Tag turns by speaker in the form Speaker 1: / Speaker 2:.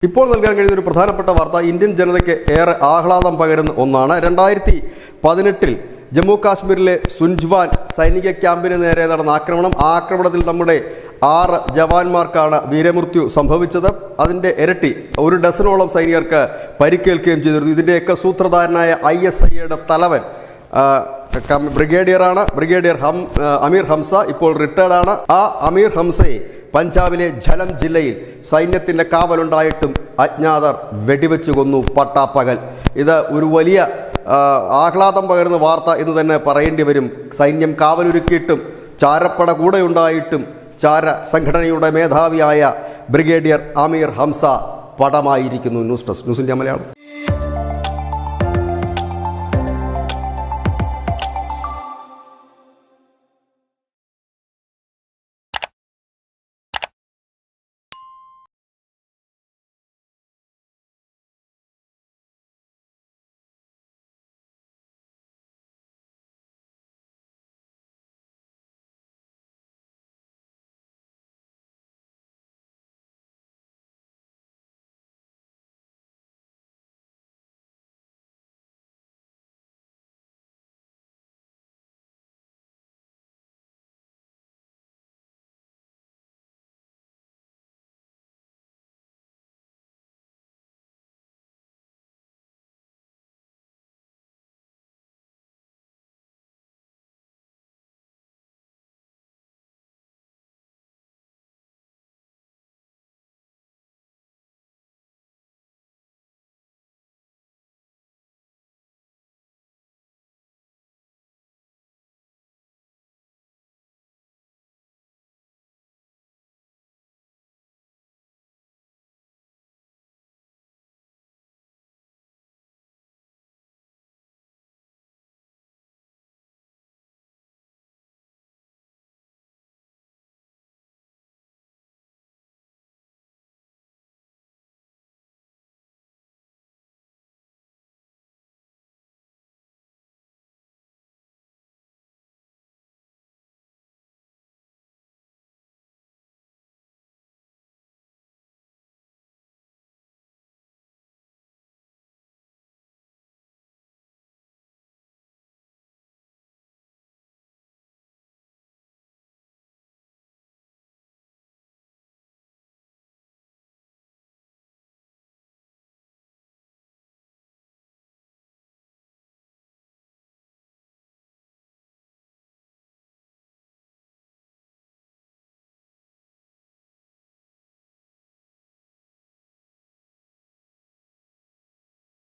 Speaker 1: ഇപ്പോൾ നൽകാൻ കഴിയുന്ന ഒരു പ്രധാനപ്പെട്ട വാർത്ത ഇന്ത്യൻ ജനതയ്ക്ക് ഏറെ ആഹ്ലാദം പകരുന്ന ഒന്നാണ്. 2018 ജമ്മു കാശ്മീരിലെ സുൻജ്വാൻ സൈനിക ക്യാമ്പിന് നേരെ നടന്ന ആക്രമണത്തിൽ നമ്മുടെ 6 ജവാന്മാർക്കാണ് വീരമൃത്യു സംഭവിച്ചത്. അതിൻ്റെ ഇരട്ടി 1 ഡസനോളം സൈനികർക്ക് പരിക്കേൽക്കുകയും ചെയ്തിരുന്നു. ഇതിൻ്റെയൊക്കെ സൂത്രധാരനായ ISIയുടെ തലവൻ ബ്രിഗേഡിയറാണ്. അമീർ ഹംസ ഇപ്പോൾ റിട്ടയർഡാണ്. ആ അമീർ ഹംസയെ പഞ്ചാബിലെ ഝലം ജില്ലയിൽ സൈന്യത്തിൻ്റെ കാവലുണ്ടായിട്ടും അജ്ഞാതർ വെടിവെച്ചു കൊന്നു പട്ടാപ്പകൽ. ഇത് ഒരു വലിയ ആഹ്ലാദം പകരുന്ന വാർത്ത എന്ന് തന്നെ പറയേണ്ടി വരും. സൈന്യം കാവലൊരുക്കിയിട്ടും ചാരപ്പട കൂടെയുണ്ടായിട്ടും ചാര സംഘടനയുടെ മേധാവിയായ ബ്രിഗേഡിയർ അമീർ ഹംസ പടമായിരിക്കുന്നു. News desk news India Malayalam.